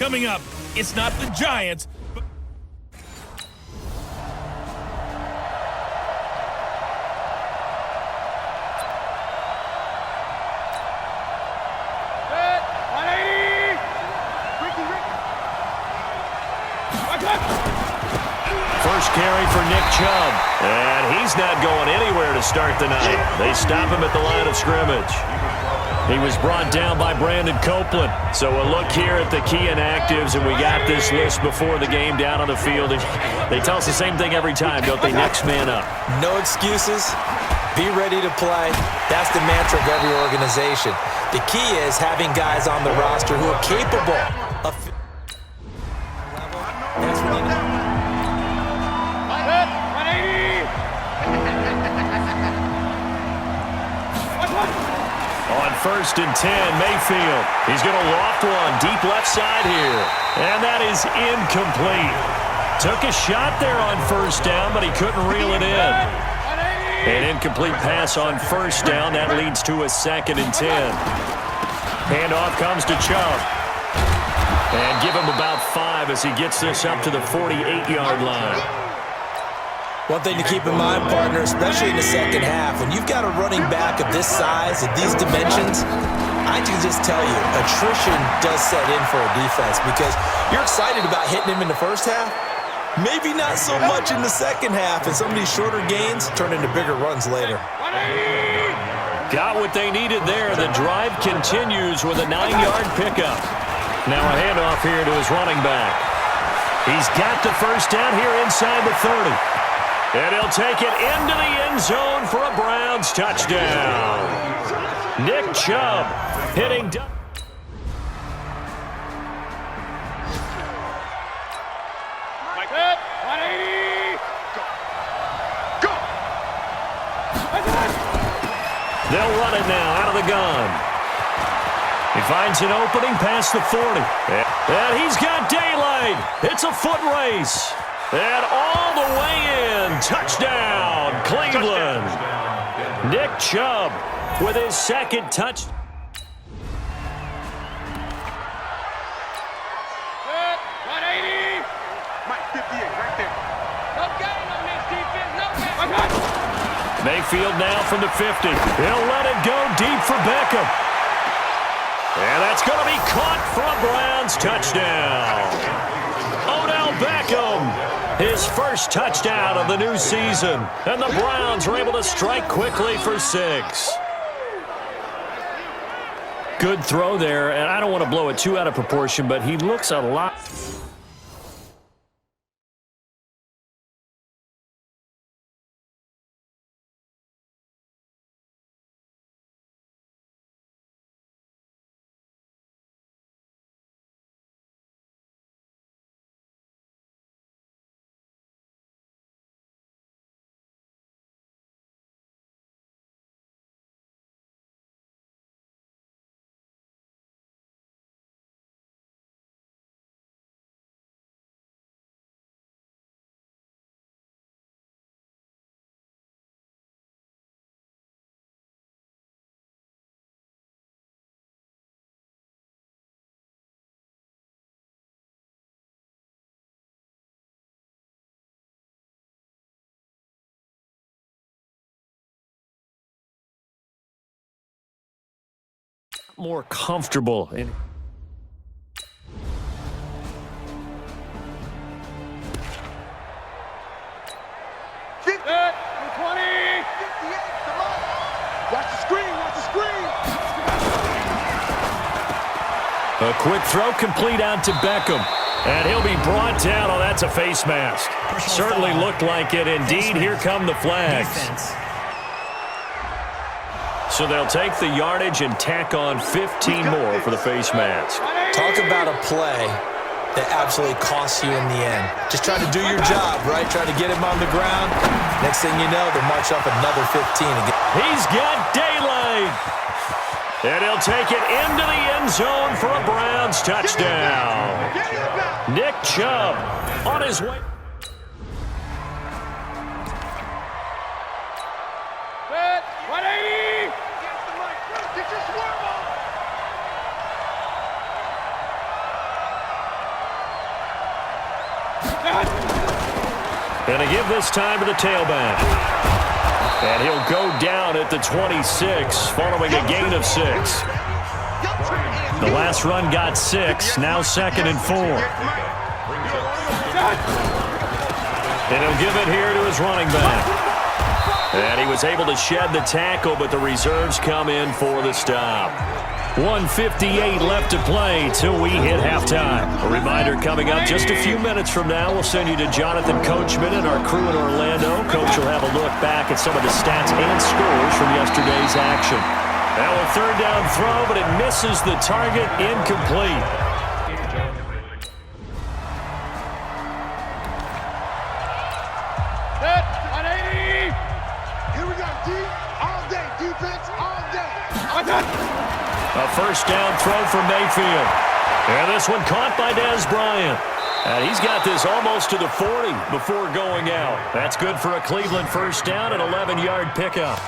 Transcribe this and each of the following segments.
Coming up, it's not the Giants, but... First carry for Nick Chubb. And he's not going anywhere to start the night. They stop him at the line of scrimmage. He was brought down by Brandon Copeland. So a look here at the key inactives, and we got this list before the game down on the field. They tell us the same thing every time, don't they? Next man up. No excuses. Be ready to play. That's the mantra of every organization. The key is having guys on the roster who are capable of... That's what you need. On 1st and 10, Mayfield. He's going to loft one deep left side here. And that is incomplete. Took a shot there on 1st down, but he couldn't reel it in. An incomplete pass on 1st down. That leads to a 2nd and 10. Handoff comes to Chubb. And give him about 5 as he gets this up to the 48-yard line. One thing to keep in mind, partner, especially in the second half, when you've got a running back of this size, of these dimensions, I can just tell you, attrition does set in for a defense because you're excited about hitting him in the first half. Maybe not so much in the second half, and some of these shorter gains turn into bigger runs later. Got what they needed there. The drive continues with a 9-yard pickup. Now a handoff here to his running back. He's got the 1st down here inside the 30. And he'll take it into the end zone for a Browns touchdown. Nick Chubb hitting... They'll run it now out of the gun. He finds an opening past the 40. And he's got daylight. It's a foot race. And all the way in. Touchdown, Cleveland. Nick Chubb with his 2nd touch. Mayfield now from the 50. He'll let it go deep for Beckham. And that's going to be caught for a Browns touchdown. Odell Beckham, his 1st touchdown of the new season. And the Browns are able to strike quickly for 6. Good throw there, and I don't want to blow it too out of proportion, but he looks a lot... more comfortable in... A quick throw complete out to Beckham. And he'll be brought down. Oh, that's a face mask. Certainly looked like it. Indeed, here come the flags. So they'll take the yardage and tack on 15 more for the face mask. Talk about a play that absolutely costs you in the end. Just trying to do your job, right? Trying to get him on the ground. Next thing you know, they'll march up another 15 again. He's got daylight. And he'll take it into the end zone for a Browns touchdown. Nick Chubb on his way. And to give this time to the tailback. And he'll go down at the 26 following a gain of 6. The last run got 6, now 2nd and 4. And he'll give it here to his running back. And he was able to shed the tackle, but the reserves come in for the stop. 1:58 left to play till we hit halftime. A reminder coming up just a few minutes from now. We'll send you to Jonathan Coachman and our crew in Orlando. Coach will have a look back at some of the stats and scores from yesterday's action. Now a 3rd down throw, but it misses the target, incomplete. Set, 180. Here we go, D. All day, defense, all day. A 1st down throw for Mayfield. And this one caught by Dez Bryant. And he's got this almost to the 40 before going out. That's good for a Cleveland 1st down and 11-yard pickup.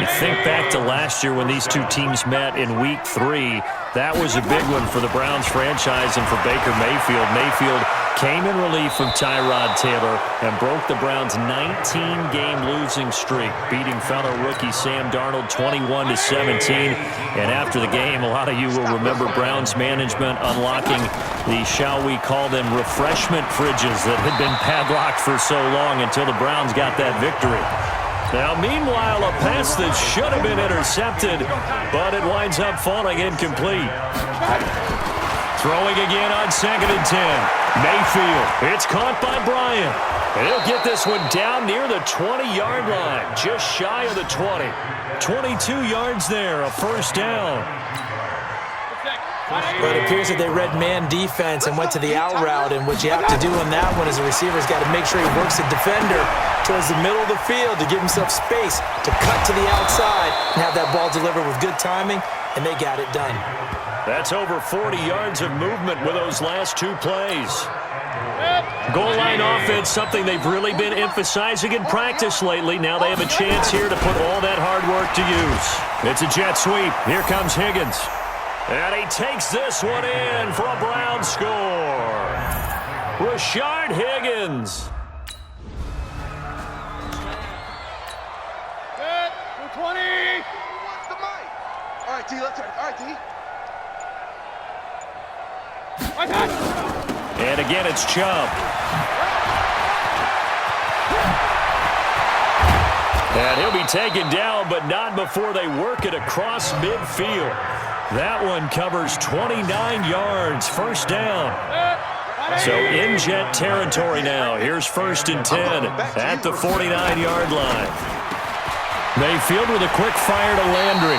You think back to last year when these two teams met in Week 3. That was a big one for the Browns franchise and for Baker Mayfield. Mayfield came in relief from Tyrod Taylor and broke the Browns' 19-game losing streak, beating fellow rookie Sam Darnold 21-17. And after the game, a lot of you will remember Browns management unlocking the, shall we call them, refreshment fridges that had been padlocked for so long until the Browns got that victory. Now, meanwhile, a pass that should have been intercepted, but it winds up falling incomplete. Throwing again on 2nd and 10. Mayfield. It's caught by Bryant. And he'll get this one down near the 20-yard line, just shy of the 20. 22 yards there, a 1st down. But it appears that they read man defense and went to the out route, and what you have to do on that one is the receiver's got to make sure he works the defender towards the middle of the field to give himself space to cut to the outside and have that ball delivered with good timing, and they got it done. That's over 40 yards of movement with those last 2 plays. Goal line offense, something they've really been emphasizing in practice lately. Now they have a chance here to put all that hard work to use. It's a jet sweep. Here comes Higgins. And he takes this one in for a Brown score. Rashard Higgins. Set, 220. What's the mic? All right, T, let's turn. All right, T. And again, it's Chubb. And he'll be taken down, but not before they work it across midfield. That one covers 29 yards, 1st down. So in jet territory now. Here's 1st and 10 at the 49-yard line. Mayfield with a quick fire to Landry.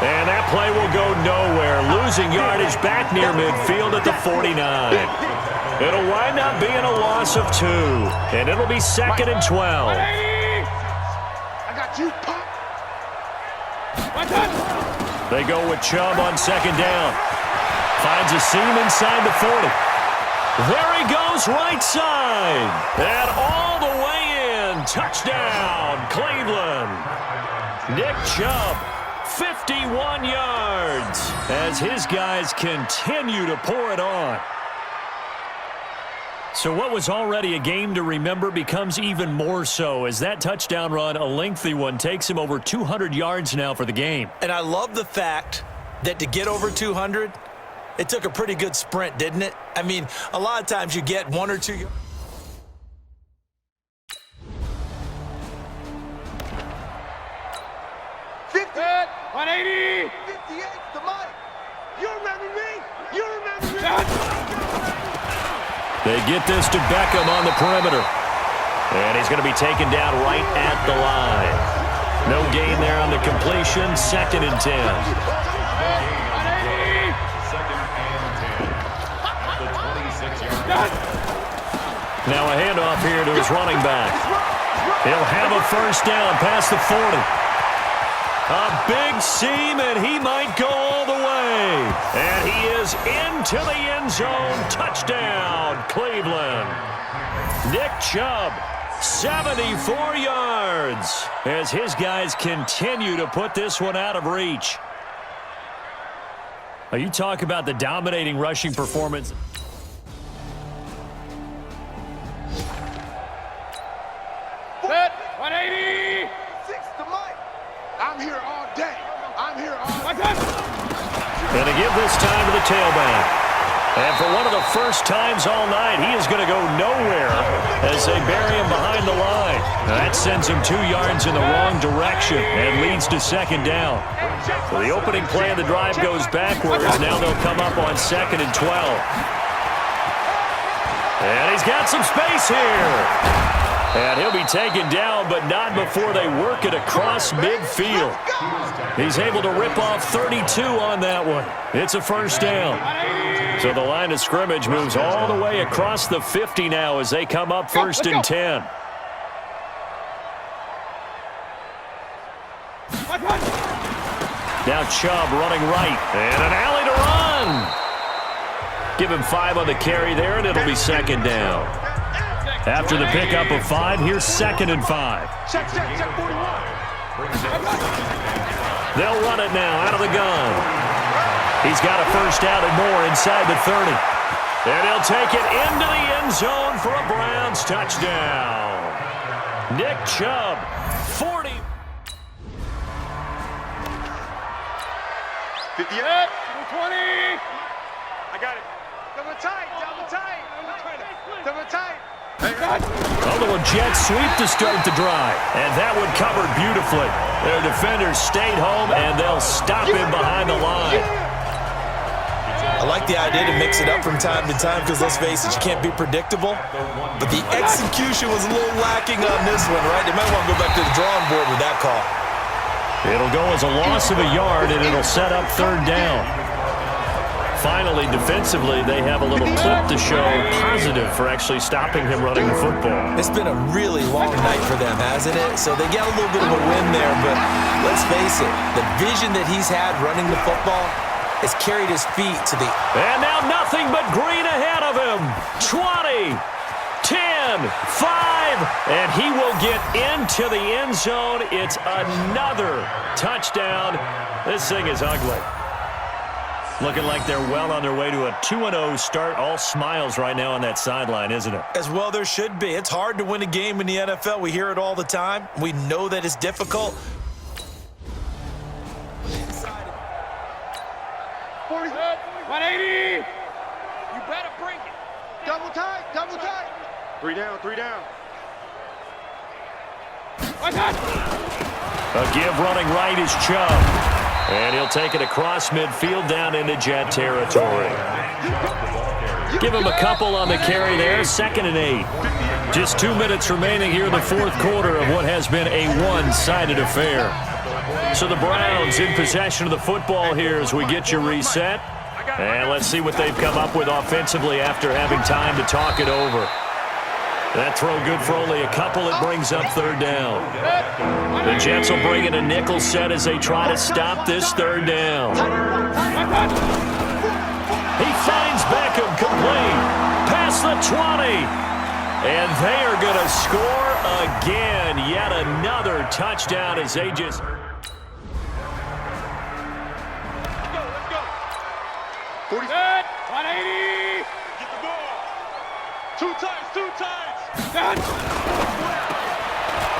And that play will go nowhere. Losing yardage back near midfield at the 49. It'll wind up being a loss of 2. And it'll be 2nd and 12. I got you, Pop. They go with Chubb on 2nd down. Finds a seam inside the 40. There he goes, right side. And all the way in. Touchdown, Cleveland. Nick Chubb, 51 yards, as his guys continue to pour it on. So what was already a game to remember becomes even more so as that touchdown run, a lengthy one, takes him over 200 yards now for the game. And I love the fact that to get over 200, it took a pretty good sprint, didn't it? I mean, a lot of times you get 1 or 2 yards. Set, 180. 58, the mic. You remember me? You remember me? They get this to Beckham on the perimeter. And he's going to be taken down right at the line. No gain there on the completion. 2nd and 10. Now a handoff here to his running back. He'll have a 1st down past the 40. A big seam, and he might go all the way. And he is into the end zone. Touchdown, Cleveland. Nick Chubb, 74 yards, as his guys continue to put this one out of reach. You talk about the dominating rushing performance. Set. 180. 6 to Mike. I'm here all day. I'm here all day. And to give this time to the tailback. And for one of the first times all night, he is going to go nowhere as they bury him behind the line. Now that sends him 2 yards in the wrong direction and leads to second down. So the opening play of the drive goes backwards. Now they'll come up on 2nd and 12. And he's got some space here. And he'll be taken down, but not before they work it across midfield. He's able to rip off 32 on that one. It's a first down. So the line of scrimmage moves all the way across the 50 now as they come up 1st and 10. Now Chubb running right. And an alley to run. Give him 5 on the carry there, and it'll be second down. After the pickup of 5, here's 2nd and 5. Check 41. They'll run it now out of the gun. He's got a first down and more inside the 30. And he'll take it into the end zone for a Browns touchdown. Nick Chubb, 40. 58. 20. I got it. Double tight. Double tight. Double tight. A little jet sweep to start the drive. And that one covered beautifully. Their defenders stayed home, and they'll stop him behind the line. I like the idea to mix it up from time to time because, let's face it, you can't be predictable. But the execution was a little lacking on this one, right? They might want to go back to the drawing board with that call. It'll go as a loss of a yard, and it'll set up 3rd down. Finally, defensively, they have a little clip to show positive for actually stopping him running the football. It's been a really long night for them, hasn't it? So they got a little bit of a win there, but let's face it, the vision that he's had running the football has carried his feet to the... And now nothing but green ahead of him. 20, 10, 5, and he will get into the end zone. It's another touchdown. This thing is ugly. Looking like they're well on their way to a 2-0 start. All smiles right now on that sideline, isn't it? As well there should be. It's hard to win a game in the NFL. We hear it all the time. We know that it's difficult. 40. 180. You better bring it. Double tight. Double tight. 3 down. 3 down. A give running right is Chubb. And he'll take it across midfield down into jet territory. Give him a couple on the carry there. 2nd and 8. Just 2 minutes remaining here in the 4th quarter of what has been a one-sided affair. So the Browns in possession of the football here as we get you reset. And let's see what they've come up with offensively after having time to talk it over. That throw good for only a couple. It brings up 3rd down. The Jets will bring in a nickel set as they try to stop this 3rd down. He finds Beckham complete. Past the 20. And they are going to score again. Yet another touchdown as they just... Let's go. 40. 180. Get the ball. 2 times. 2 times.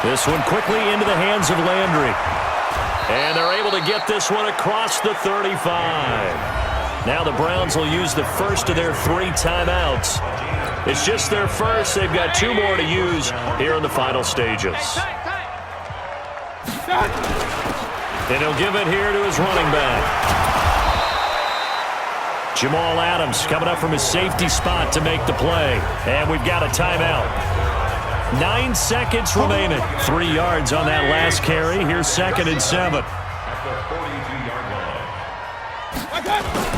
This one quickly into the hands of Landry. And they're able to get this one across the 35. Now the Browns will use the first of their 3 timeouts. It's just their first. They've got 2 more to use here in the final stages. And he'll give it here to his running back. Jamal Adams coming up from his safety spot to make the play. And we've got a timeout. 9 seconds remaining. 3 yards on that last carry. Here's 2nd and 7.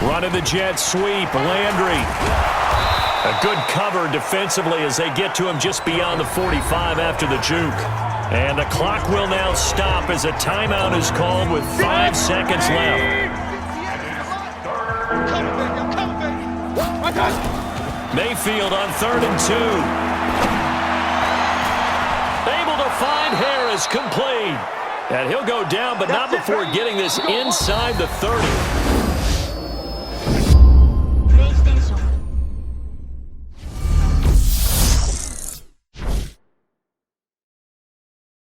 Running the jet sweep. Landry. A good cover defensively as they get to him just beyond the 45 after the juke. And the clock will now stop as a timeout is called with 5 seconds left. Mayfield on 3rd and 2. Able to find Harris complete. And he'll go down, but not before getting this inside the 30.